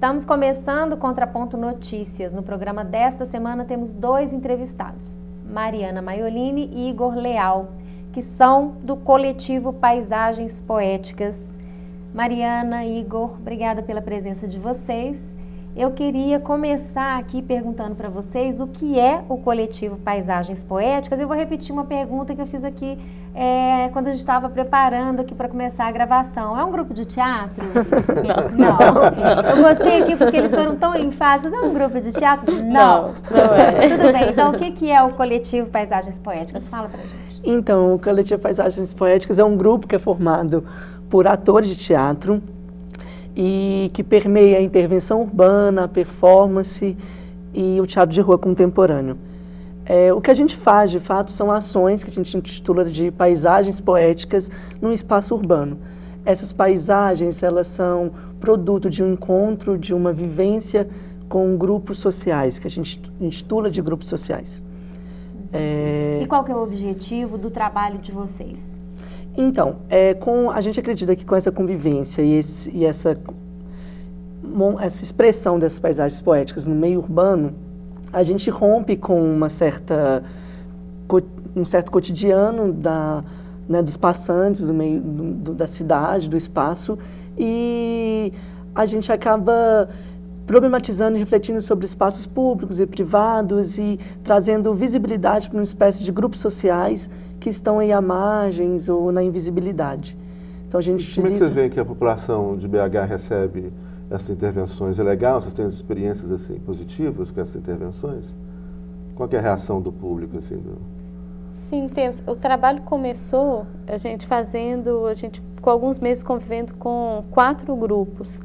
Estamos começando o Contraponto Notícias. No programa desta semana temos 2 entrevistados, Mariana Maiolini e Igor Leal, que são do coletivo Paisagens Poéticas. Mariana, Igor, obrigada pela presença de vocês. Eu queria começar aqui perguntando para vocês o que é o coletivo Paisagens Poéticas. Eu vou repetir uma pergunta que eu fiz aqui quando a gente estava preparando aqui para começar a gravação. É um grupo de teatro? Não. Eu gostei aqui porque eles foram tão enfáticos. É um grupo de teatro? Não é. Tudo bem. Então, o que é o coletivo Paisagens Poéticas? Fala pra gente. Então, o coletivo Paisagens Poéticas é um grupo que é formado por atores de teatro e que permeia a intervenção urbana, a performance e o teatro de rua contemporâneo. O que a gente faz, de fato, são ações que a gente intitula de paisagens poéticas no espaço urbano. Essas paisagens, elas são produto de um encontro, de uma vivência com grupos sociais, que a gente intitula de grupos sociais. E qual que é o objetivo do trabalho de vocês? Então, a gente acredita que com essa convivência e essa expressão dessas paisagens poéticas no meio urbano, a gente rompe com um certo cotidiano dos passantes do meio da cidade, do espaço, e a gente acaba problematizando e refletindo sobre espaços públicos e privados e trazendo visibilidade para uma espécie de grupos sociais que estão aí à margens ou na invisibilidade. Então a gente utiliza... Como é que vocês veem que a população de BH recebe essas intervenções? É legal? Vocês têm experiências assim, positivas com essas intervenções? Qual que é a reação do público? Assim, Sim, temos. O trabalho começou a gente ficou alguns meses convivendo com 4 grupos.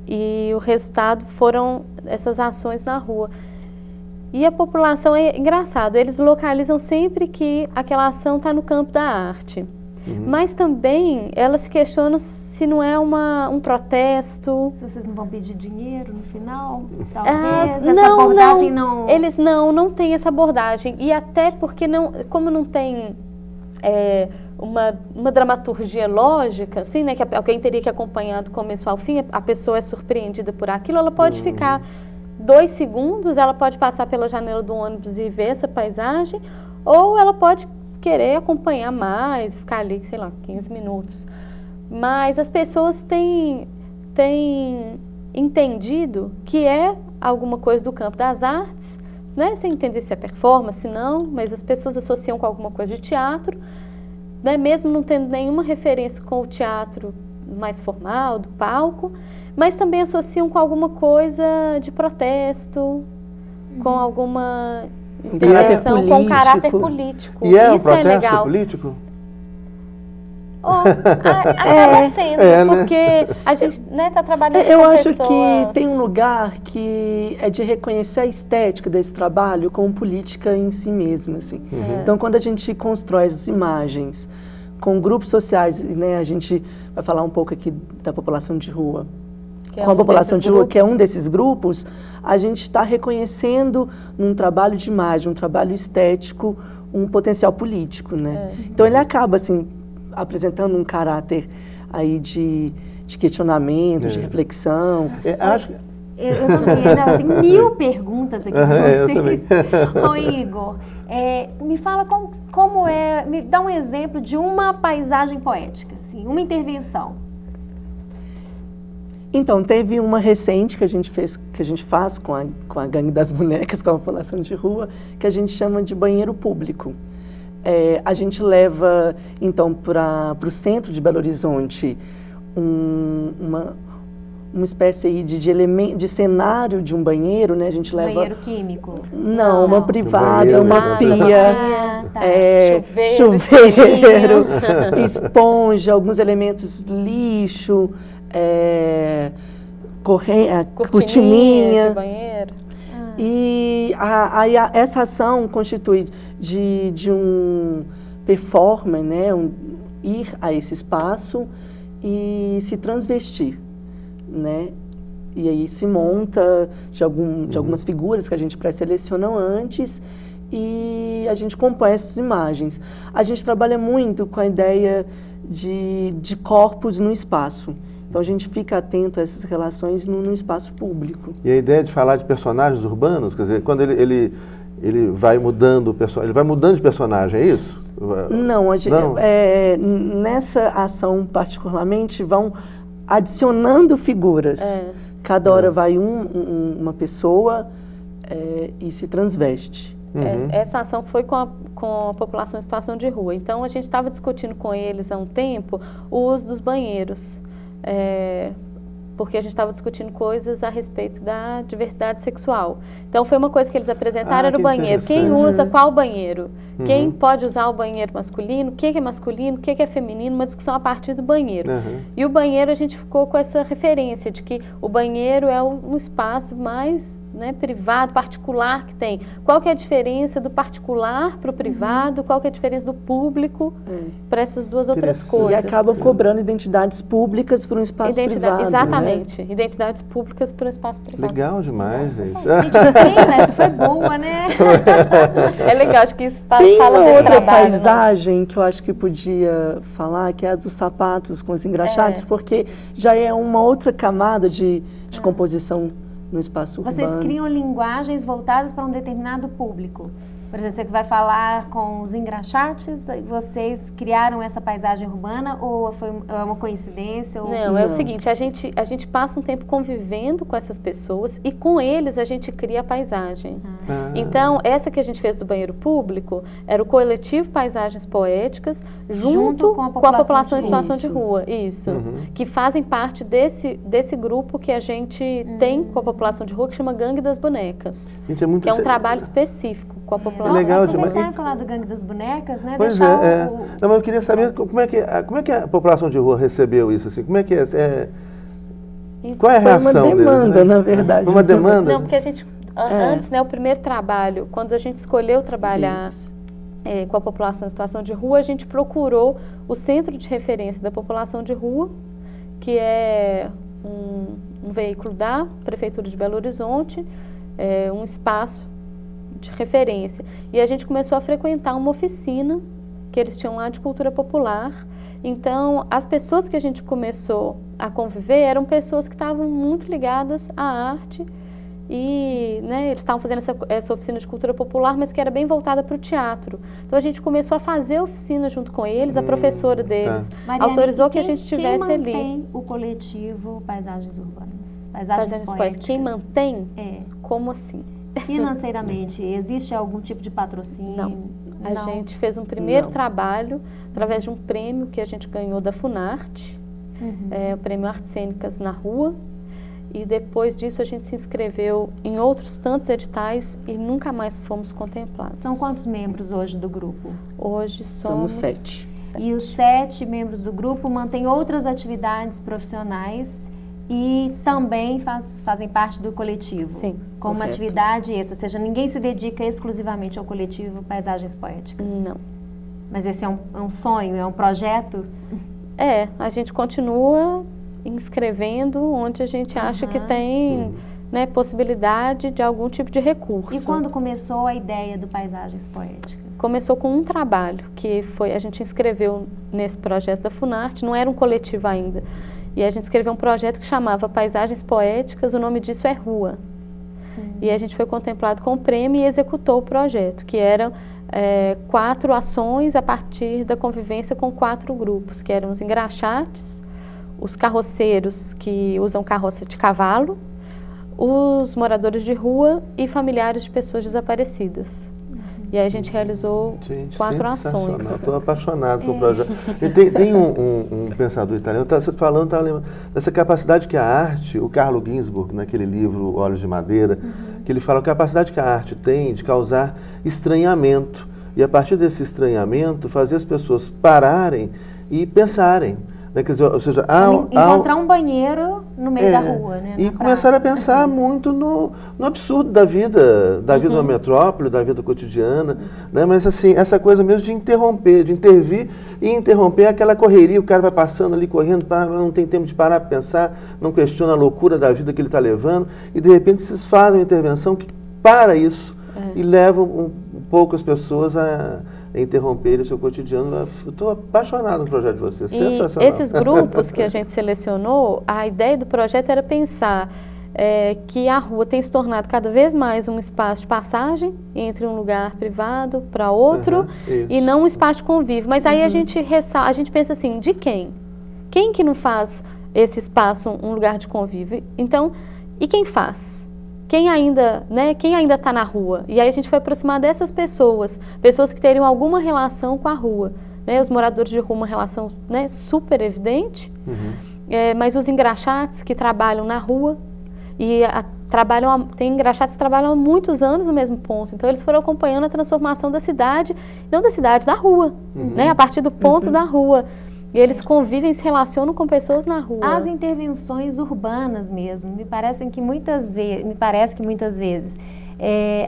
E o resultado foram essas ações na rua. E a população, é engraçado, eles localizam sempre que aquela ação está no campo da arte. Mas também elas se questionam se não é um protesto. Se vocês não vão pedir dinheiro no final, talvez, essa abordagem não... Eles não têm essa abordagem. E até porque, como não tem uma dramaturgia lógica, assim, né, que alguém teria que acompanhar do começo ao fim, a pessoa é surpreendida por aquilo, ela pode ficar 2 segundos, ela pode passar pela janela do ônibus e ver essa paisagem, ou ela pode querer acompanhar mais, ficar ali, sei lá, 15 minutos. Mas as pessoas têm entendido que é alguma coisa do campo das artes, né, sem entender se é performance, não, mas as pessoas associam com alguma coisa de teatro, né, mesmo não tendo nenhuma referência com o teatro mais formal, do palco, mas também associam com alguma coisa de protesto, com alguma intervenção com caráter político. E é um Isso protesto legal. político? Acaba sendo, porque a gente está trabalhando com Eu pessoas... acho que tem um lugar que é de reconhecer a estética desse trabalho como política em si mesmo, assim. Então, quando a gente constrói as imagens com grupos sociais, né, a gente vai falar um pouco aqui da população de rua, com a população de rua, que é um desses grupos, a gente está reconhecendo num trabalho de imagem, um trabalho estético, um potencial político, né? Então, ele acaba, assim, apresentando um caráter aí de questionamento, de reflexão. Eu tenho 1000 perguntas aqui para vocês. Eu também. Ô, Igor, me fala como me dá um exemplo de uma paisagem poética, assim, uma intervenção. Então, teve uma recente que a gente faz com a Gangue das Bonecas, com a população de rua, que a gente chama de banheiro público. A gente leva, então, para o centro de Belo Horizonte uma espécie aí de cenário de um banheiro, né? A gente leva... Banheiro químico? Não, uma privada, uma pia, chuveiro, esponja, alguns elementos de lixo, cortininha de banheiro. E essa ação constitui de um performer, né, ir a esse espaço e se transvestir, né? E aí se monta de algumas figuras que a gente pré-seleciona antes e a gente compõe essas imagens. A gente trabalha muito com a ideia de corpos no espaço. Então a gente fica atento a essas relações no espaço público. E a ideia de falar de personagens urbanos, quer dizer, quando ele vai mudando ele vai mudando de personagem, é isso? Não, nessa ação particularmente vão adicionando figuras. Cada hora vai uma pessoa e se transveste. Essa ação foi com a população em situação de rua. Então, a gente estava discutindo com eles há um tempo o uso dos banheiros, porque a gente estava discutindo coisas a respeito da diversidade sexual. Então, foi uma coisa que eles apresentaram, era o banheiro. Quem usa qual banheiro? Quem pode usar o banheiro masculino? O que é masculino? O que é feminino? Uma discussão a partir do banheiro. E o banheiro, a gente ficou com essa referência de que o banheiro é um espaço mais privado, particular que tem. Qual que é a diferença do particular para o privado? Qual que é a diferença do público para essas duas outras coisas? E acabam cobrando identidades públicas para um espaço privado. Exatamente. Identidades públicas para um espaço privado. Legal demais, gente. Essa foi boa, né? É legal, acho que isso fala desse trabalho. Tem outra paisagem que eu acho que podia falar, que é a dos sapatos com os engraxates, porque já é uma outra camada de composição no espaço urbano. Vocês criam linguagens voltadas para um determinado público. Por exemplo, você que vai falar com os engraxates, vocês criaram essa paisagem urbana ou foi uma coincidência? Não, é o seguinte, a gente passa um tempo convivendo com essas pessoas e com eles a gente cria a paisagem. Então, essa que a gente fez do banheiro público era o coletivo Paisagens Poéticas junto com a população em situação de rua. Isso. Que fazem parte desse grupo que a gente tem com a população de rua, que chama Gangue das Bonecas. Gente, que é um trabalho específico com a população. Legal demais. Vamos falar do Gangue das Bonecas, né? Pois Não, mas eu queria saber como é que a população de rua recebeu isso, assim? Como é que qual é a reação deles? Foi uma demanda, na verdade. Foi uma demanda? Não, porque a gente, antes, o primeiro trabalho, quando a gente escolheu trabalhar com a população em situação de rua, a gente procurou o centro de referência da população de rua, que é um veículo da Prefeitura de Belo Horizonte, um espaço de referência. E a gente começou a frequentar uma oficina que eles tinham lá de cultura popular. Então, as pessoas que a gente começou a conviver eram pessoas que estavam muito ligadas à arte e eles estavam fazendo essa oficina de cultura popular, mas que era bem voltada para o teatro. Então, a gente começou a fazer a oficina junto com eles, a professora deles autorizou que a gente estivesse ali. Quem mantém o coletivo Paisagens Urbanas? Paisagens Poéticas. Quem mantém? Como assim? Financeiramente, existe algum tipo de patrocínio? Não. A gente fez um primeiro trabalho através de um prêmio que a gente ganhou da Funarte, o Prêmio Artes Cênicas na Rua, e depois disso a gente se inscreveu em outros tantos editais e nunca mais fomos contemplados. São quantos membros hoje do grupo? Hoje somos 7. E os 7 membros do grupo mantêm outras atividades profissionais e também fazem parte do coletivo. Sim. Como uma atividade extra, ou seja, ninguém se dedica exclusivamente ao coletivo Paisagens Poéticas. Não. Mas esse é um sonho, é um projeto? A gente continua inscrevendo onde a gente acha que tem possibilidade de algum tipo de recurso. E quando começou a ideia do Paisagens Poéticas? Começou com um trabalho, que foi, a gente inscreveu nesse projeto da Funarte, não era um coletivo ainda, e a gente escreveu um projeto que chamava Paisagens Poéticas, o nome disso é Rua. E a gente foi contemplado com o prêmio e executou o projeto, que eram 4 ações a partir da convivência com 4 grupos, que eram os engraxates, os carroceiros que usam carroça de cavalo, os moradores de rua e familiares de pessoas desaparecidas. E aí a gente realizou 4 ações. Estou apaixonado pelo projeto. E tem um pensador italiano, você falando, estava lembrando dessa capacidade que a arte, o Carlo Ginzburg, naquele livro Olhos de Madeira, que ele fala a capacidade que a arte tem de causar estranhamento. E a partir desse estranhamento, fazer as pessoas pararem e pensarem. Quer dizer, ou seja, encontrar um banheiro no meio da rua, né? E começar a pensar muito no absurdo da vida da metrópole, da vida cotidiana, né? Mas assim, essa coisa mesmo de interromper, de intervir e interromper aquela correria, o cara vai passando ali, correndo, não tem tempo de parar para pensar, não questiona a loucura da vida que ele está levando, e de repente vocês fazem uma intervenção que para isso e leva um pouco as pessoas interromper o seu cotidiano. Estou apaixonado no projeto de vocês, sensacional. E esses grupos que a gente selecionou, a ideia do projeto era pensar que a rua tem se tornado cada vez mais um espaço de passagem entre um lugar privado para outro, e não um espaço de convívio. Mas aí a gente pensa assim, de quem? Quem que não faz esse espaço um lugar de convívio? Então, e quem faz? Quem ainda está na rua? E aí a gente foi aproximar dessas pessoas que teriam alguma relação com a rua. Né? Os moradores de rua, uma relação, né, super evidente, mas os engraxates que trabalham na rua, e tem engraxates que trabalham há muitos anos no mesmo ponto. Então, eles foram acompanhando a transformação da cidade, não da cidade, da rua, né? A partir do ponto da rua. E eles convivem, se relacionam com pessoas na rua. As intervenções urbanas mesmo, me parece que muitas vezes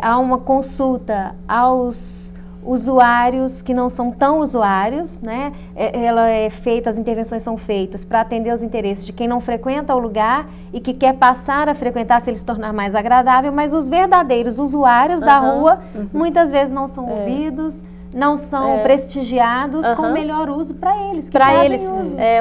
há uma consulta aos usuários que não são tão usuários, né? As intervenções são feitas para atender os interesses de quem não frequenta o lugar e que quer passar a frequentar se ele se tornar mais agradável, mas os verdadeiros usuários da rua muitas vezes não são ouvidos, não são prestigiados com o melhor uso para eles. Para eles,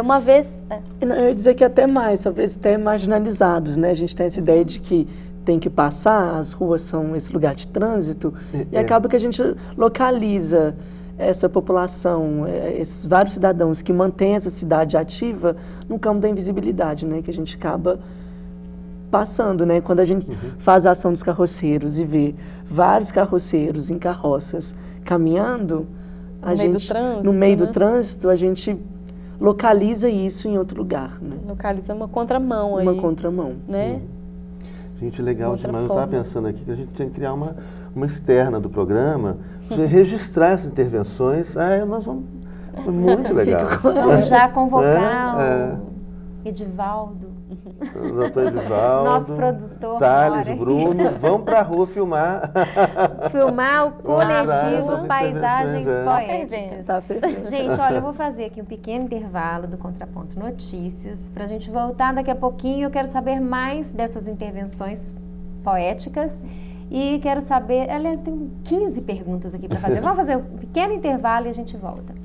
uma vez... Eu ia dizer que até mais, talvez até marginalizados, né? A gente tem essa ideia de que tem que passar, as ruas são esse lugar de trânsito, e acaba que a gente localiza essa população, esses vários cidadãos que mantêm essa cidade ativa no campo da invisibilidade, né? Que a gente acaba passando, né? Quando a gente faz a ação dos carroceiros e vê vários carroceiros em carroças caminhando, no meio do trânsito, a gente localiza isso em outro lugar, né? Localiza uma contramão aí. Uma contramão. Né? Gente, legal demais. Eu estava pensando aqui que a gente tinha que criar uma externa do programa, registrar essas intervenções. Nós vamos... Muito legal. Vamos já convocar o Edivaldo. O doutor Edivaldo. Nosso produtor. Thales, Bruno. Vamos para a rua filmar. Filmar o coletivo Paisagens Poéticas. Tá perfeito. Gente, olha, eu vou fazer aqui um pequeno intervalo do Contraponto Notícias, para a gente voltar daqui a pouquinho. Eu quero saber mais dessas intervenções poéticas e quero saber... Aliás, tem 15 perguntas aqui para fazer. Vamos fazer um pequeno intervalo e a gente volta.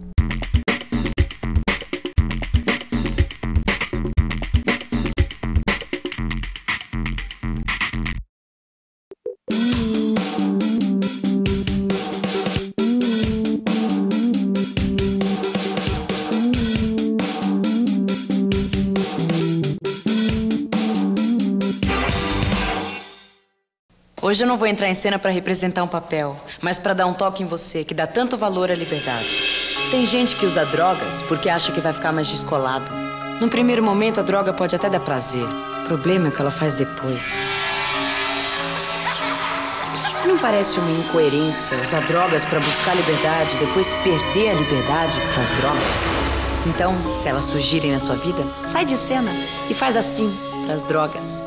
Hoje eu não vou entrar em cena para representar um papel, mas para dar um toque em você, que dá tanto valor à liberdade. Tem gente que usa drogas porque acha que vai ficar mais descolado. Num primeiro momento, a droga pode até dar prazer. O problema é o que ela faz depois. Não parece uma incoerência usar drogas para buscar liberdade e depois perder a liberdade para as drogas? Então, se elas surgirem na sua vida, sai de cena e faz assim para as drogas.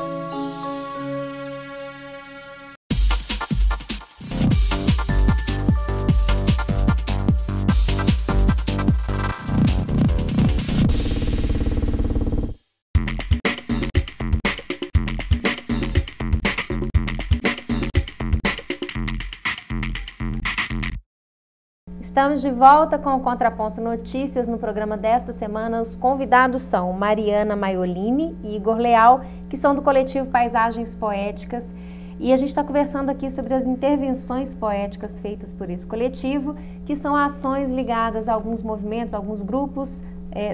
Estamos de volta com o Contraponto Notícias. No programa desta semana, os convidados são Mariana Maiolini e Igor Leal, que são do coletivo Paisagens Poéticas. E a gente está conversando aqui sobre as intervenções poéticas feitas por esse coletivo, que são ações ligadas a alguns movimentos, alguns grupos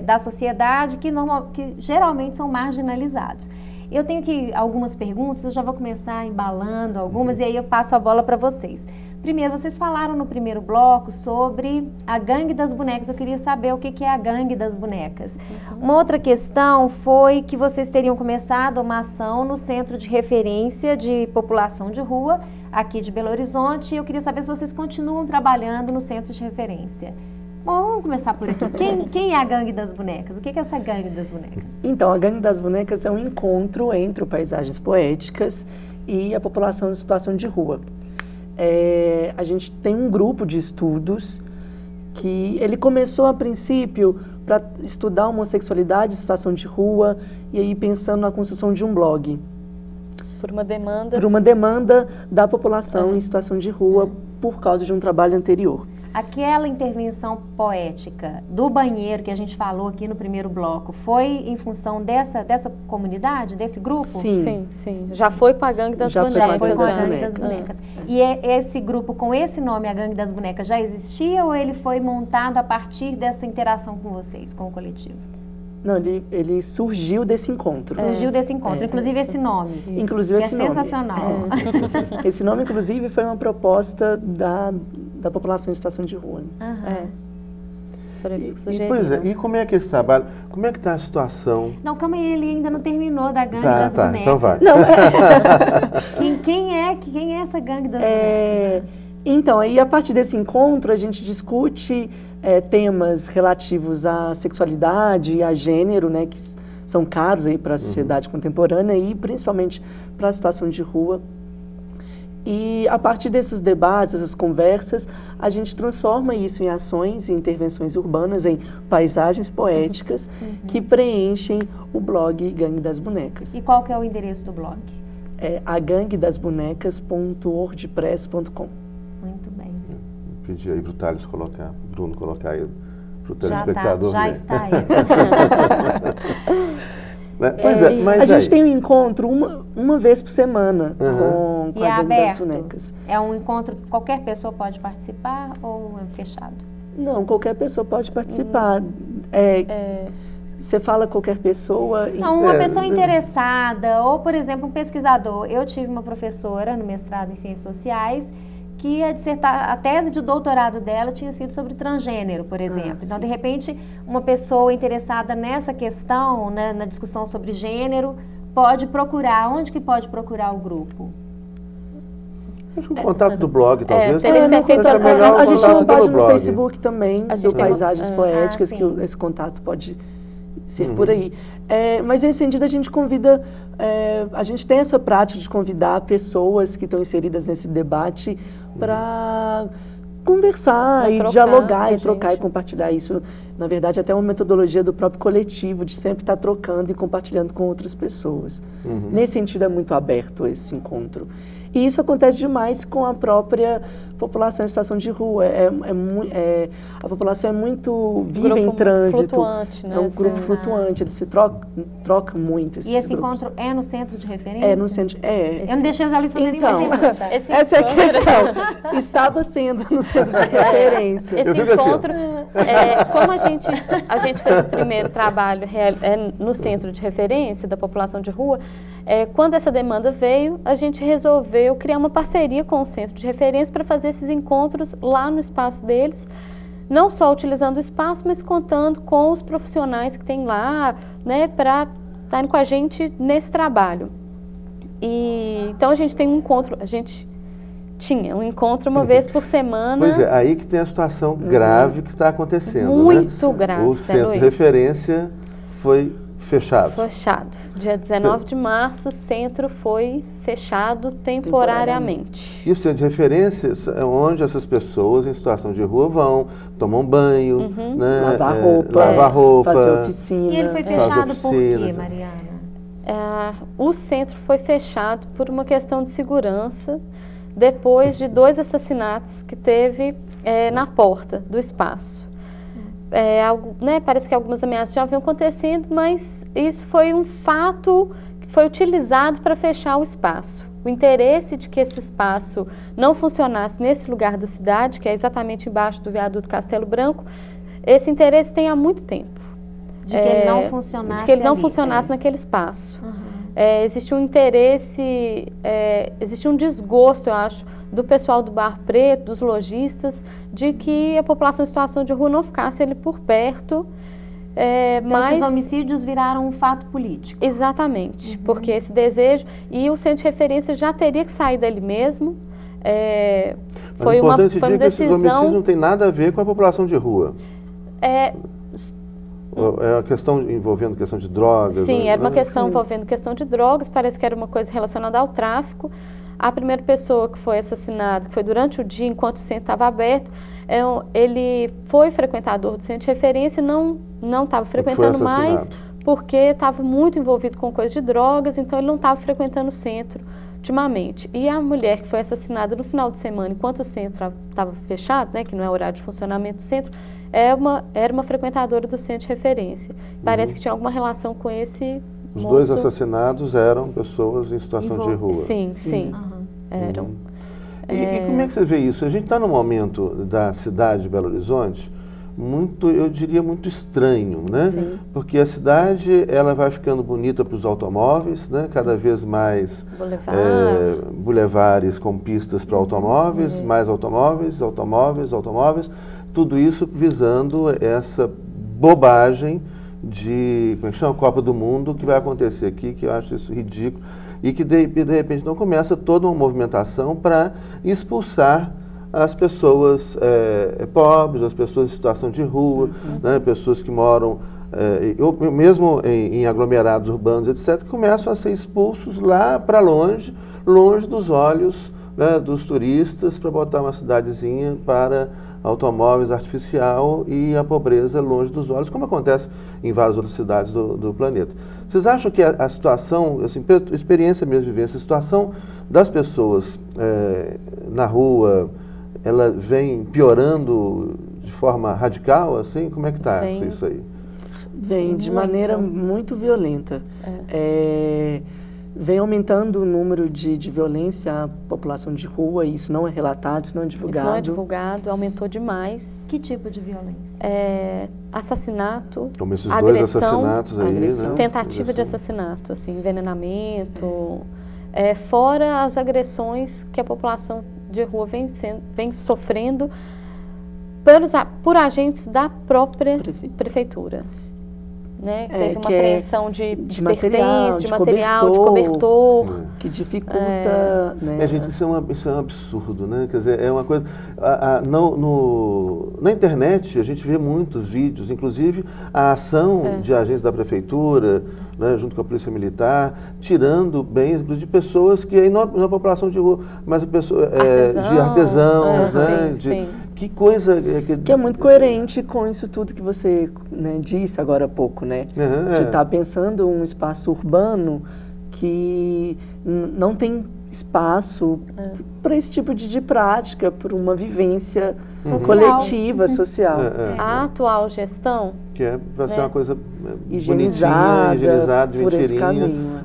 da sociedade que geralmente são marginalizados. Eu tenho aqui algumas perguntas, eu já vou começar embalando algumas e aí eu passo a bola para vocês. Primeiro, vocês falaram no primeiro bloco sobre a Gangue das Bonecas. Eu queria saber o que é a Gangue das Bonecas. Uma outra questão foi que vocês teriam começado uma ação no Centro de Referência de População de Rua, aqui de Belo Horizonte, e eu queria saber se vocês continuam trabalhando no Centro de Referência. Bom, vamos começar por aqui. Quem é a Gangue das Bonecas? O que é essa Gangue das Bonecas? Então, a Gangue das Bonecas é um encontro entre o Paisagens Poéticas e a população em situação de rua. A gente tem um grupo de estudos que ele começou a princípio para estudar homossexualidade em situação de rua e aí pensando na construção de um blog. Por uma demanda? Por uma demanda da população em situação de rua por causa de um trabalho anterior. Aquela intervenção poética do banheiro que a gente falou aqui no primeiro bloco, foi em função dessa comunidade, desse grupo? Sim. Sim. Já foi com a Gangue das Bonecas. Já foi com a Gangue das Bonecas. E esse grupo com esse nome, a Gangue das Bonecas, já existia ou ele foi montado a partir dessa interação com vocês, com o coletivo? Não, ele surgiu desse encontro. Surgiu desse encontro, inclusive esse nome. Inclusive esse nome. Sensacional. Esse nome, inclusive, foi uma proposta da população em situação de rua. Por eles que E, pois é, e como é que esse trabalho, como é que está a situação? Não, calma aí, ele ainda não terminou da Gangue das Bonecas. Então vai. Não, Quem é essa Gangue das Bonecas? Então, aí a partir desse encontro a gente discute temas relativos à sexualidade e a gênero, né, que são caros aí para a sociedade contemporânea e principalmente para a situação de rua. E a partir desses debates, essas conversas, a gente transforma isso em ações e intervenções urbanas, em paisagens poéticas que preenchem o blog Gangue das Bonecas. E qual que é o endereço do blog? É aganguedasbonecas.wordpress.com. Muito bem. Pedi aí para o Thales colocar, Bruno colocar aí para o telespectador. Já está aí. Pois é, mas a gente tem um encontro uma vez por semana com E a é Gangue das aberto? Bonecas. É um encontro que qualquer pessoa pode participar ou é fechado? Não, qualquer pessoa pode participar. Você fala qualquer pessoa... Não, uma pessoa interessada, ou, por exemplo, um pesquisador. Eu tive uma professora no mestrado em Ciências Sociais que a tese de doutorado dela tinha sido sobre transgênero, por exemplo. Então, de repente, uma pessoa interessada nessa questão, né, na discussão sobre gênero, pode procurar. Onde que pode procurar o grupo? Acho que o contato do blog, talvez. A gente tem uma página no Facebook também, do Paisagens Poéticas, que esse contato pode ser por aí. Mas nesse sentido a gente convida, a gente tem essa prática de convidar pessoas que estão inseridas nesse debate para conversar e dialogar e trocar e compartilhar isso. Na verdade, até uma metodologia do próprio coletivo, de sempre estar trocando e compartilhando com outras pessoas. Nesse sentido é muito aberto esse encontro. E isso acontece demais com a própria população em situação de rua. A população é muito viva em trânsito. Flutuante, né? É um grupo flutuante, ele se troca muito. E esse encontro é no centro de referência? É no centro. Eu não deixei os alunos fazerem pergunta. Essa é a questão. Estava sendo no centro de referência. Esse encontro, como a gente fez o primeiro trabalho no centro de referência da população de rua, quando essa demanda veio, a gente resolveu criar uma parceria com o centro de referência para fazer esses encontros lá no espaço deles, não só utilizando o espaço, mas contando com os profissionais que tem lá, né, para estarem com a gente nesse trabalho. Então a gente tem um encontro, tinha um encontro uma vez por semana. Pois é, aí que tem a situação grave que está acontecendo. Muito grave. O centro de referência foi fechado. Dia 19 de março, o centro foi fechado temporariamente. E o centro de referência é onde essas pessoas em situação de rua vão, tomam banho, né, lavar roupa, fazer oficina. E ele foi fechado por quê, Mariana? O centro foi fechado por uma questão de segurança, depois de 2 assassinatos que teve na porta do espaço. Parece que algumas ameaças já vinham acontecendo, mas isso foi um fato que foi utilizado para fechar o espaço. O interesse de que esse espaço não funcionasse nesse lugar da cidade, que é exatamente embaixo do viaduto Castelo Branco, esse interesse tem há muito tempo. De que ele não funcionasse De que ele não funcionasse naquele espaço. Existe um interesse, existe um desgosto, eu acho, do pessoal do Bar Preto, dos lojistas, de que a população em situação de rua não ficasse ali por perto. Mas esses homicídios viraram um fato político. Exatamente, porque esse desejo... E o centro de referência já teria que sair dali mesmo. Foi uma decisão... que esses homicídios não tem nada a ver com a população de rua. É a questão envolvendo questão de drogas? Sim, era uma questão envolvendo questão de drogas, parece que era uma coisa relacionada ao tráfico. A primeira pessoa que foi assassinada, que foi durante o dia, enquanto o centro estava aberto, ele foi frequentador do centro de referência e não estava frequentando mais, porque estava muito envolvido com coisa de drogas, então ele não estava frequentando o centro ultimamente. E a mulher que foi assassinada no final de semana, enquanto o centro estava fechado, né, que não é horário de funcionamento do centro, era uma frequentadora do centro de referência. Parece que tinha alguma relação com esse Os moço. dois assassinados eram pessoas em situação de rua. Sim, eram. E como é que você vê isso? A gente está num momento da cidade de Belo Horizonte muito, eu diria, muito estranho, né? Sim. Porque a cidade, ela vai ficando bonita para os automóveis, né? Cada vez mais bulevares com pistas para automóveis, mais automóveis, tudo isso visando essa bobagem de, como é que chama, Copa do Mundo, que vai acontecer aqui, que eu acho isso ridículo, e que de repente não começa toda uma movimentação para expulsar as pessoas pobres, as pessoas em situação de rua, né, pessoas que moram, mesmo em aglomerados urbanos, etc., que começam a ser expulsos lá para longe dos olhos, né, dos turistas, para botar uma cidadezinha para automóveis artificial e a pobreza longe dos olhos, como acontece em várias outras cidades do planeta. Vocês acham que a situação, assim, experiência mesmo de vivência, a situação das pessoas na rua, ela vem piorando de forma radical, assim? Como é que está isso aí? Vem de maneira muito violenta. Vem aumentando o número de violência à população de rua, e isso não é relatado, isso não é divulgado. Isso não é divulgado, aumentou demais. Que tipo de violência? Assassinato, como esses agressão, dois assassinatos aí, agressão, né? tentativa de assassinato, assim, envenenamento, fora as agressões que a população de rua vem sofrendo por agentes da própria prefeitura. Né? Teve uma apreensão de pertences, de material, de cobertor. Que dificulta... Gente, isso é um absurdo, né? Quer dizer, é uma coisa... Na internet, a gente vê muitos vídeos, inclusive a ação de agentes da prefeitura, né, junto com a polícia militar, tirando bens de pessoas que aí não é população de rua, mas de artesãos, né? Sim. Que coisa... Que é muito coerente com isso tudo que você, né, disse agora há pouco, né? De estar pensando um espaço urbano que não tem espaço para esse tipo de prática, por uma vivência coletiva, social. A atual gestão... Que é para ser uma coisa higienizada, higienizada, de por esse mentirinha. caminho.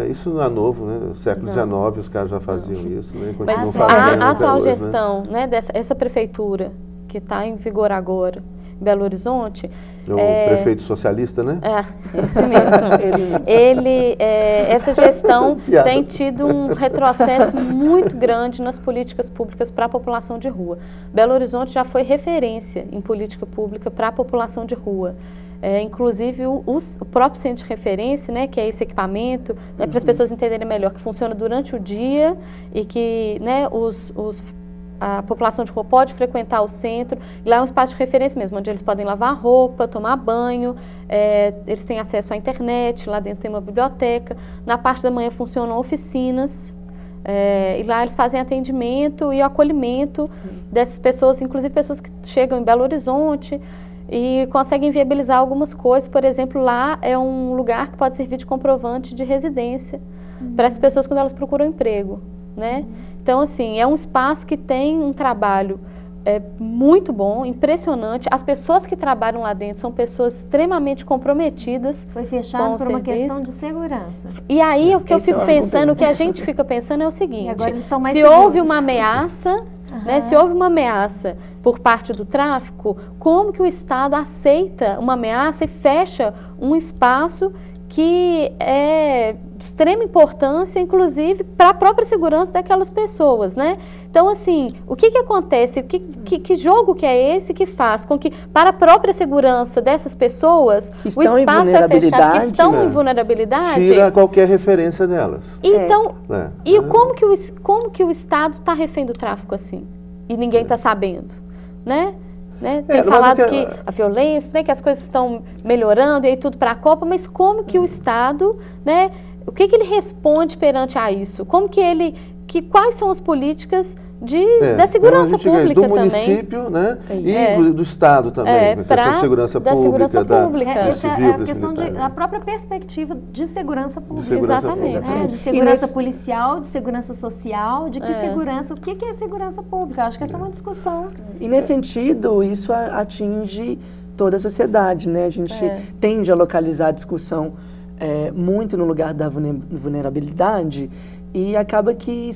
Isso não é novo, né? No século XIX os caras já faziam isso, né? Mas fazendo a atual hoje, gestão, né, essa prefeitura que está em vigor agora, em Belo Horizonte... O prefeito socialista, né? Esse mesmo. Essa gestão tem tido um retrocesso muito grande nas políticas públicas para a população de rua. Belo Horizonte já foi referência em política pública para a população de rua. Inclusive o próprio centro de referência, né, que é esse equipamento, né, para as pessoas entenderem melhor, que funciona durante o dia e que, né, a população de rua pode frequentar o centro. E lá é um espaço de referência mesmo, onde eles podem lavar roupa, tomar banho, eles têm acesso à internet, lá dentro tem uma biblioteca. Na parte da manhã funcionam oficinas, e lá eles fazem atendimento e acolhimento dessas pessoas, inclusive pessoas que chegam em Belo Horizonte e conseguem viabilizar algumas coisas. Por exemplo, lá é um lugar que pode servir de comprovante de residência para essas pessoas quando elas procuram emprego, né? Então, assim, é um espaço que tem um trabalho muito bom, impressionante. As pessoas que trabalham lá dentro são pessoas extremamente comprometidas. Foi fechado por uma questão de segurança. E aí, o que eu fico pensando, o que a gente fica pensando é o seguinte: agora eles são mais se houve uma ameaça, né, se houve uma ameaça por parte do tráfico, como que o Estado aceita uma ameaça e fecha um espaço que é de extrema importância, inclusive, para a própria segurança daquelas pessoas, né? Então, assim, o que acontece? Que jogo que é esse que faz com que, para a própria segurança dessas pessoas, o espaço é fechado, que estão em vulnerabilidade? Tira qualquer referência delas. Então, como que o Estado está refém do tráfico assim? E ninguém está sabendo, né? Tem falado que a violência, né, que as coisas estão melhorando e aí tudo para a Copa, mas como que o Estado, né, o que ele responde perante a isso? Como que quais são as políticas da segurança então pública do também. município, né? E do Estado também, a questão de segurança pública, Essa é a questão da própria perspectiva de segurança pública. Exatamente. De segurança policial, de segurança social, de que segurança, o que é segurança pública? Eu acho que essa é uma discussão. E nesse sentido, isso atinge toda a sociedade, né? A gente tende a localizar a discussão muito no lugar da vulnerabilidade e acaba que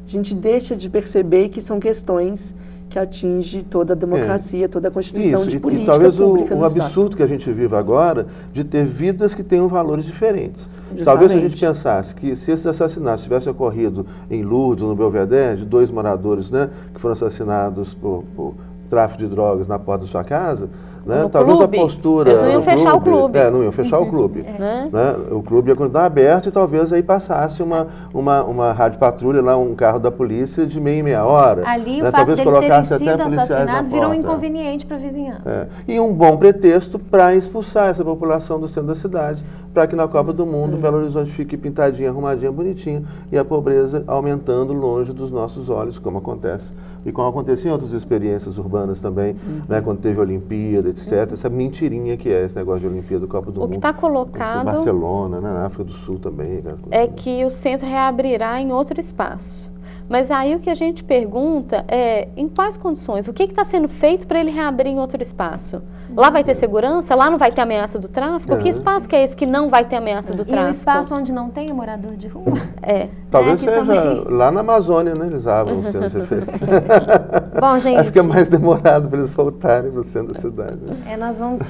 a gente deixa de perceber que são questões que atingem toda a democracia, toda a constituição de política talvez pública o absurdo que a gente vive agora de ter vidas que tenham valores diferentes. Justamente. Talvez se a gente pensasse que se esses assassinatos tivessem ocorrido em Lourdes, no Belvedere, de 2 moradores, né, que foram assassinados por tráfico de drogas na porta da sua casa, né? Talvez clube. A postura... Eles não iam fechar o clube. Não iam fechar o clube. Né? O clube ia continuar aberto e talvez aí passasse uma rádio patrulha lá, um carro da polícia de meia em meia hora. Ali né? o fato talvez deles terem colocasse sido até policiais assassinados na virou um porta. inconveniente para a vizinhança. E um bom pretexto para expulsar essa população do centro da cidade, para que na Copa do Mundo Belo Horizonte fique pintadinha, arrumadinha, bonitinha, e a pobreza aumentando longe dos nossos olhos, como acontece. E como acontecia em outras experiências urbanas também, né, quando teve Olimpíada, etc. Essa mentirinha que é esse negócio de Olimpíada, Copa do Mundo. O que está colocado... Barcelona, né, na África do Sul também. Né, é que o centro reabrirá em outro espaço. Mas aí o que a gente pergunta é, em quais condições? O que está sendo feito para ele reabrir em outro espaço? Lá vai ter segurança? Lá não vai ter ameaça do tráfico? Que espaço que é esse que não vai ter ameaça do tráfico? E um espaço onde não tem morador de rua? Talvez seja lá na Amazônia, né? Eles abram o centro de referência. Bom, gente... Aí fica mais demorado para eles voltarem para o centro da cidade. Nós vamos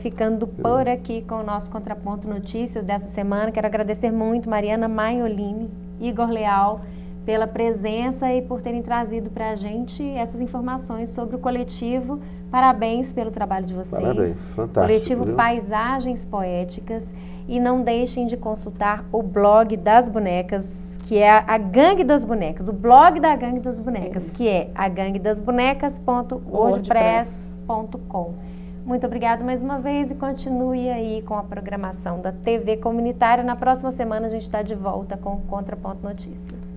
ficando por aqui com o nosso Contraponto Notícias dessa semana. Quero agradecer muito Mariana Maiolini, Igor Leal, pela presença e por terem trazido para a gente essas informações sobre o coletivo. Parabéns pelo trabalho de vocês. Parabéns, fantástico. Coletivo viu? Paisagens Poéticas. E não deixem de consultar o blog das bonecas, que é a Gangue das Bonecas, o blog da Gangue das Bonecas, que é aganguedasbonecas.wordpress.com. Muito obrigada mais uma vez e continue aí com a programação da TV Comunitária. Na próxima semana a gente está de volta com o Contraponto Notícias.